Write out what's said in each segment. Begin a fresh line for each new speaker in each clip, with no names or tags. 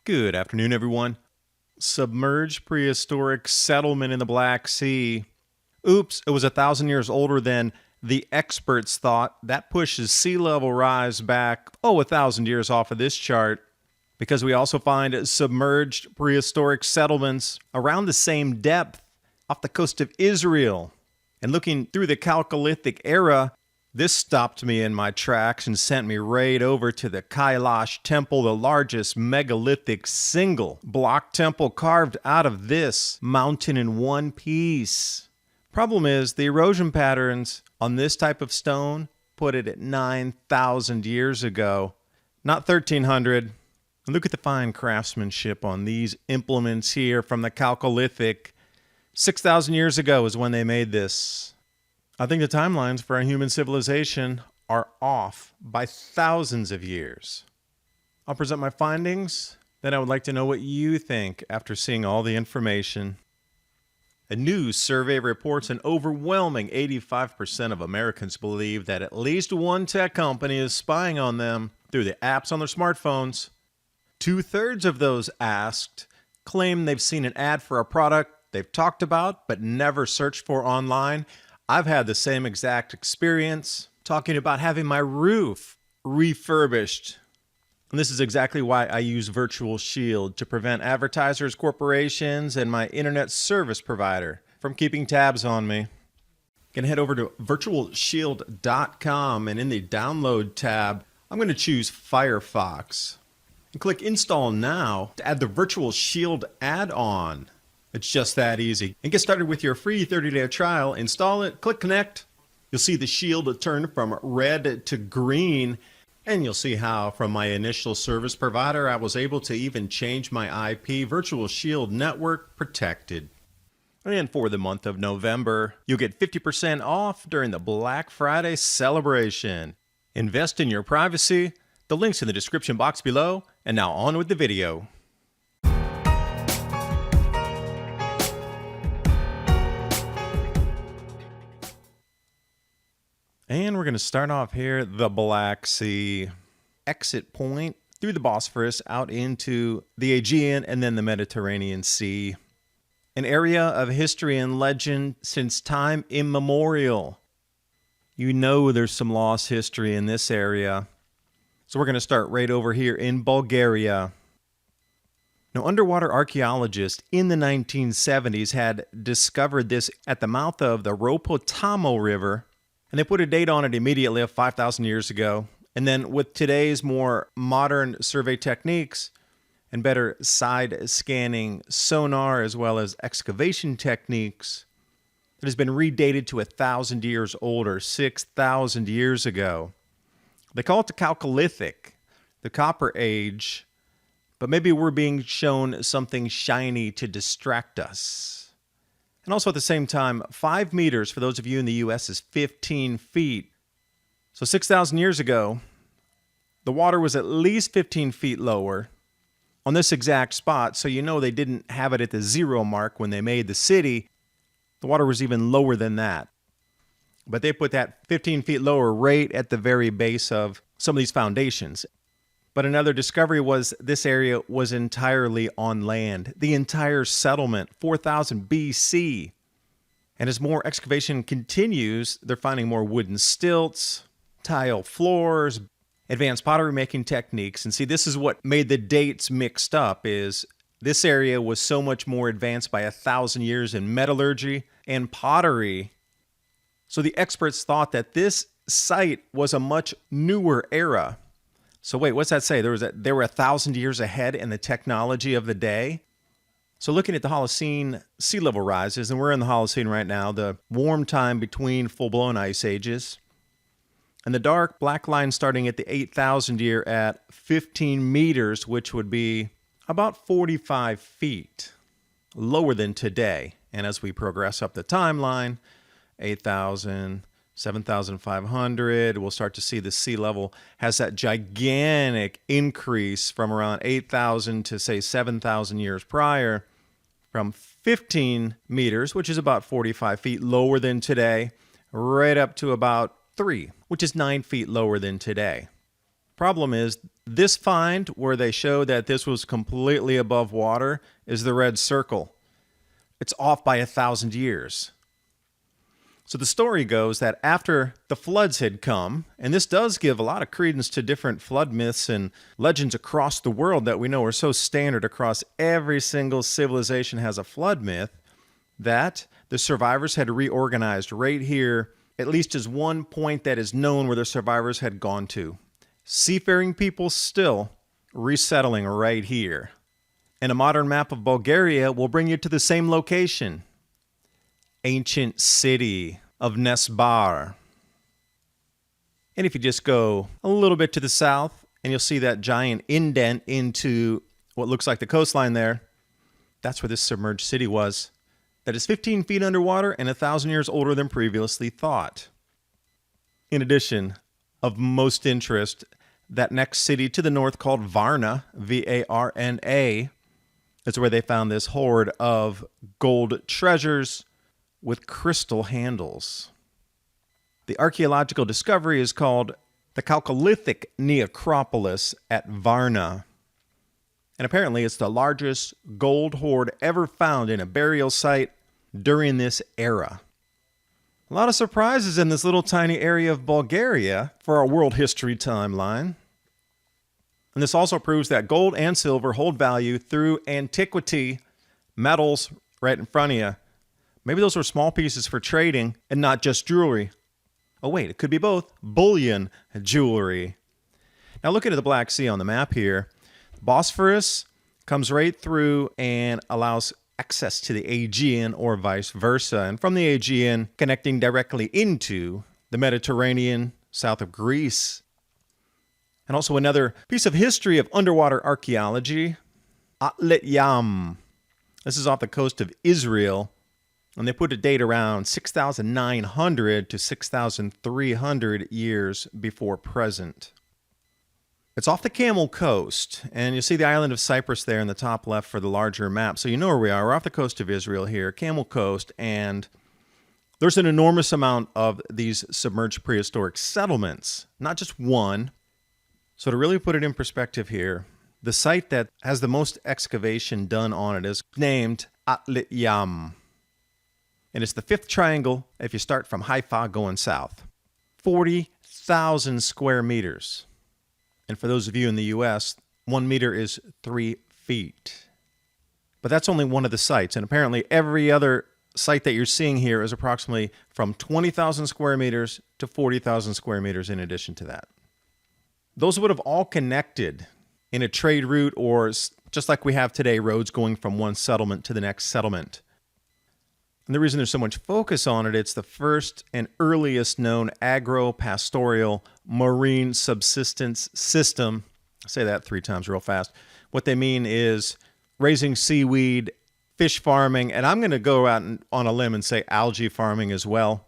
Good afternoon, everyone. Submerged prehistoric settlement in the Black Sea. Oops, it was 1,000 years older than the experts thought. That pushes sea level rise back, 1,000 years off of this chart, because we also find submerged prehistoric settlements around the same depth off the coast of Israel. And looking through the Chalcolithic era, this stopped me in my tracks and sent me right over to the Kailash Temple, the largest megalithic single block temple carved out of this mountain in one piece. Problem is, the erosion patterns on this type of stone put it at 9,000 years ago, not 1,300. Look at the fine craftsmanship on these implements here from the Chalcolithic. 6,000 years ago is when they made this. I think the timelines for our human civilization are off by thousands of years. I'll present my findings, then I would like to know what you think after seeing all the information. A new survey reports an overwhelming 85% of Americans believe that at least one tech company is spying on them through the apps on their smartphones. 2/3 of those asked claim they've seen an ad for a product they've talked about but never searched for online. I've had the same exact experience talking about having my roof refurbished. And this is exactly why I use Virtual Shield to prevent advertisers, corporations, and my internet service provider from keeping tabs on me. You can head over to virtualshield.com, and in the download tab, I'm going to choose Firefox and click Install Now to add the Virtual Shield add-on. It's just that easy. And get started with your free 30-day trial. Install it, click Connect. You'll see the shield turn from red to green. And you'll see how from my initial service provider, I was able to even change my IP. Virtual Shield Network protected. And for the month of November, you'll get 50% off during the Black Friday celebration. Invest in your privacy. The link's in the description box below. And now on with the video. And we're going to start off here, the Black Sea. Exit point through the Bosphorus out into the Aegean and then the Mediterranean Sea. An area of history and legend since time immemorial. You know there's some lost history in this area. So we're going to start right over here in Bulgaria. Now, underwater archaeologists in the 1970s had discovered this at the mouth of the Ropotamo River. And they put a date on it immediately of 5,000 years ago. And then with today's more modern survey techniques and better side scanning sonar as well as excavation techniques, it has been redated to 1,000 years older, 6,000 years ago. They call it the Chalcolithic, the Copper Age, but maybe we're being shown something shiny to distract us. And also at the same time, 5 meters for those of you in the U.S. is 15 feet. So 6,000 years ago, the water was at least 15 feet lower on this exact spot. So you know they didn't have it at the 0 mark when they made the city. The water was even lower than that. But they put that 15 feet lower right at the very base of some of these foundations. But another discovery was this area was entirely on land. The entire settlement, 4000 BC. And as more excavation continues, they're finding more wooden stilts, tile floors, advanced pottery making techniques. And see, this is what made the dates mixed up, is this area was so much more advanced by 1,000 years in metallurgy and pottery. So the experts thought that this site was a much newer era. So wait, what's that say? They were 1,000 years ahead in the technology of the day? So looking at the Holocene sea level rises, and we're in the Holocene right now, the warm time between full-blown ice ages, and the dark black line starting at the 8,000 year at 15 meters, which would be about 45 feet lower than today. And as we progress up the timeline, 8,000, 7,500, we'll start to see the sea level has that gigantic increase from around 8,000 to say 7,000 years prior, from 15 meters, which is about 45 feet lower than today, right up to about 3, which is 9 feet lower than today. Problem is, this find where they show that this was completely above water is the red circle. It's off by 1,000 years. So the story goes that after the floods had come, and this does give a lot of credence to different flood myths and legends across the world that we know are so standard across every single civilization has a flood myth, that the survivors had reorganized right here, at least as one point that is known where the survivors had gone to. Seafaring people still resettling right here. And a modern map of Bulgaria will bring you to the same location. Ancient city of Nesbar. And if you just go a little bit to the south, and you'll see that giant indent into what looks like the coastline there, that's where this submerged city was. That is 15 feet underwater and 1,000 years older than previously thought. In addition, of most interest, that next city to the north called Varna, V-A-R-N-A, is where they found this hoard of gold treasures with crystal handles. The archaeological discovery is called the Chalcolithic Necropolis at Varna. And apparently it's the largest gold hoard ever found in a burial site during this era. A lot of surprises in this little tiny area of Bulgaria for our world history timeline. And this also proves that gold and silver hold value through antiquity. Metals right in front of you. Maybe those were small pieces for trading and not just jewelry. Oh wait, it could be both. Bullion jewelry. Now looking at the Black Sea on the map here, Bosphorus comes right through and allows access to the Aegean or vice versa. And from the Aegean, connecting directly into the Mediterranean, south of Greece. And also another piece of history of underwater archaeology, Atlet Yam. This is off the coast of Israel. And they put a date around 6,900 to 6,300 years before present. It's off the Camel Coast, and you see the island of Cyprus there in the top left for the larger map. So you know where we are. We're off the coast of Israel here, Camel Coast, and there's an enormous amount of these submerged prehistoric settlements, not just one. So to really put it in perspective here, the site that has the most excavation done on it is named Atlet Yam. And it's the fifth triangle if you start from Haifa going south. 40,000 square meters. And for those of you in the U.S., 1 meter is 3 feet. But that's only one of the sites. And apparently every other site that you're seeing here is approximately from 20,000 square meters to 40,000 square meters in addition to that. Those would have all connected in a trade route or just like we have today, roads going from one settlement to the next settlement. And the reason there's so much focus on it, it's the first and earliest known agro-pastoral marine subsistence system. I'll say that 3 times real fast. What they mean is raising seaweed, fish farming, and I'm going to go out on a limb and say algae farming as well.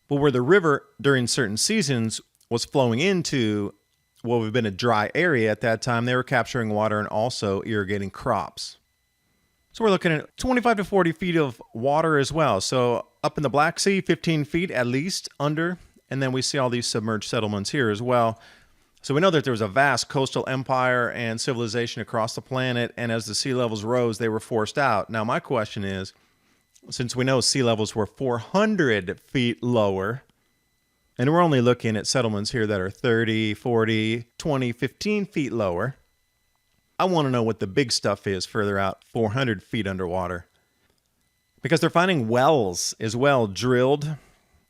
But where the river during certain seasons was flowing into what would have been a dry area at that time, they were capturing water and also irrigating crops. So we're looking at 25 to 40 feet of water as well. So up in the Black Sea, 15 feet at least under. And then we see all these submerged settlements here as well. So we know that there was a vast coastal empire and civilization across the planet. And as the sea levels rose, they were forced out. Now my question is, since we know sea levels were 400 feet lower, and we're only looking at settlements here that are 30, 40, 20, 15 feet lower, I want to know what the big stuff is further out, 400 feet underwater. Because they're finding wells as well, drilled.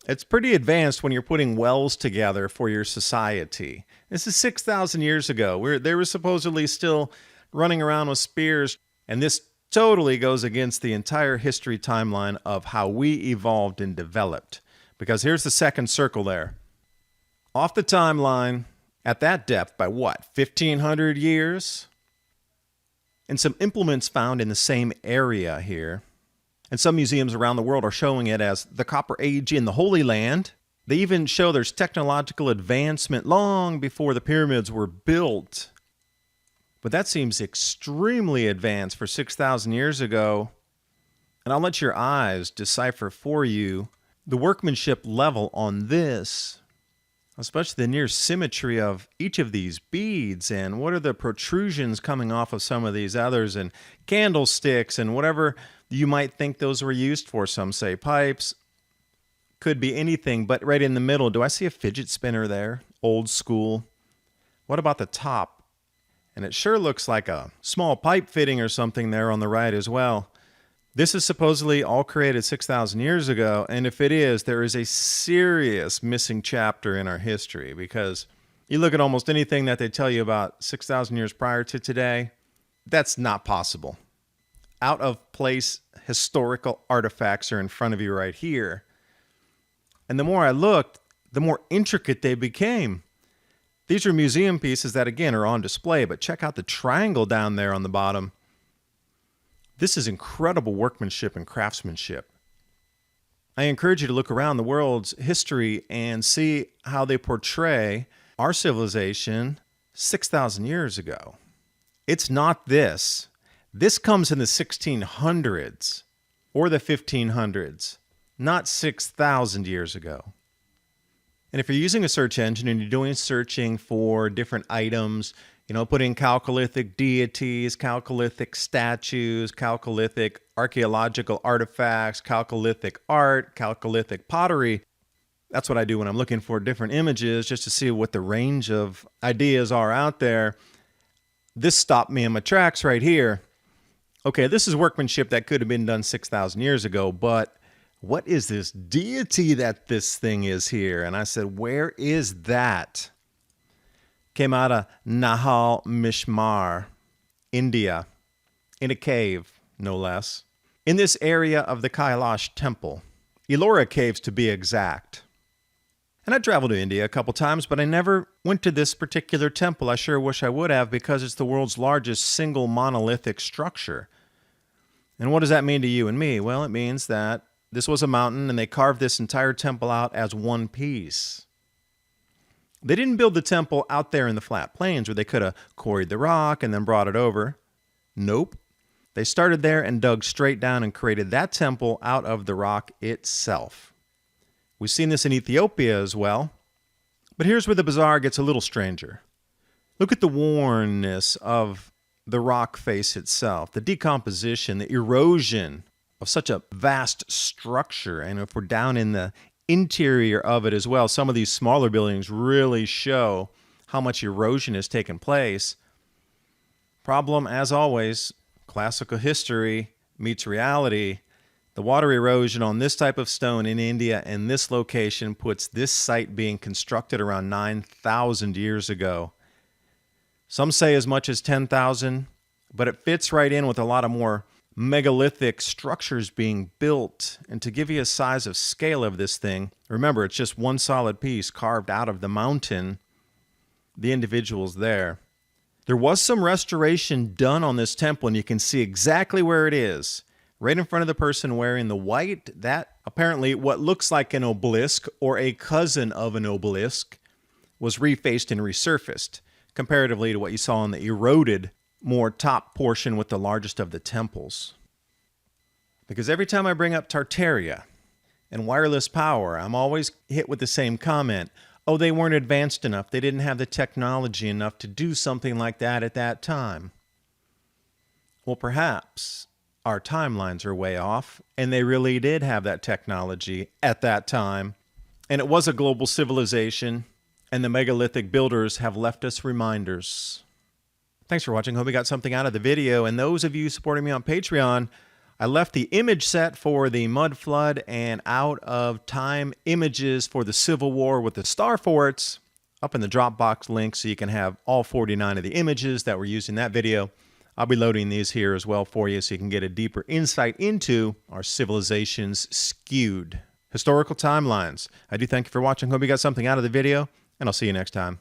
It's pretty advanced when you're putting wells together for your society. This is 6,000 years ago. They were supposedly still running around with spears. And this totally goes against the entire history timeline of how we evolved and developed. Because here's the second circle there. Off the timeline, at that depth, by what, 1,500 years? And some implements found in the same area here. And some museums around the world are showing it as the Copper Age in the Holy Land. They even show there's technological advancement long before the pyramids were built. But that seems extremely advanced for 6,000 years ago. And I'll let your eyes decipher for you the workmanship level on this. especially the near symmetry of each of these beads, and what are the protrusions coming off of some of these others, and candlesticks and whatever you might think those were used for. Some say pipes, could be anything, but right in the middle, do I see a fidget spinner there? Old school. What about the top? And it sure looks like a small pipe fitting or something there on the right as well. This is supposedly all created 6,000 years ago, and if it is, there is a serious missing chapter in our history, because you look at almost anything that they tell you about 6,000 years prior to today, that's not possible. Out of place historical artifacts are in front of you right here. And the more I looked, the more intricate they became. These are museum pieces that, again, are on display, but check out the triangle down there on the bottom. This is incredible workmanship and craftsmanship. I encourage you to look around the world's history and see how they portray our civilization 6,000 years ago. It's not this. This comes in the 1600s or the 1500s, not 6,000 years ago. And if you're using a search engine and you're doing searching for different items, put in Chalcolithic deities, Chalcolithic statues, Chalcolithic archaeological artifacts, Chalcolithic art, Chalcolithic pottery. That's what I do when I'm looking for different images, just to see what the range of ideas are out there. This stopped me in my tracks right here. Okay, this is workmanship that could have been done 6,000 years ago, but what is this deity that this thing is here? And I said, where is that? Came out of Nahal Mishmar, India, in a cave, no less, in this area of the Kailash Temple, Ellora Caves to be exact. And I traveled to India a couple times, but I never went to this particular temple. I sure wish I would have, because it's the world's largest single monolithic structure. And what does that mean to you and me? Well, it means that this was a mountain and they carved this entire temple out as one piece. They didn't build the temple out there in the flat plains where they could have quarried the rock and then brought it over. Nope. They started there and dug straight down and created that temple out of the rock itself. We've seen this in Ethiopia as well. But here's where the bizarre gets a little stranger. Look at the wornness of the rock face itself, the decomposition, the erosion of such a vast structure. And if we're down in the interior of it as well, some of these smaller buildings really show how much erosion has taken place. Problem, as always, classical history meets reality. The water erosion on this type of stone in India and this location puts this site being constructed around 9,000 years ago. Some say as much as 10,000, but it fits right in with a lot of more megalithic structures being built. And to give you a size of scale of this thing, remember, it's just one solid piece carved out of the mountain, the individuals there. There was some restoration done on this temple, and you can see exactly where it is. Right in front of the person wearing the white, that apparently what looks like an obelisk or a cousin of an obelisk was refaced and resurfaced, comparatively to what you saw in the eroded, more top portion with the largest of the temples. Because every time I bring up Tartaria and wireless power, I'm always hit with the same comment. Oh, they weren't advanced enough. They didn't have the technology enough to do something like that at that time. Well, perhaps our timelines are way off, and they really did have that technology at that time. And it was a global civilization, and the megalithic builders have left us reminders. Thanks for watching. Hope you got something out of the video. And those of you supporting me on Patreon, I left the image set for the mud flood and out of time images for the Civil War with the star forts up in the Dropbox link, so you can have all 49 of the images that were used in that video. I'll be loading these here as well for you so you can get a deeper insight into our civilization's skewed historical timelines. I do thank you for watching. Hope you got something out of the video, and I'll see you next time.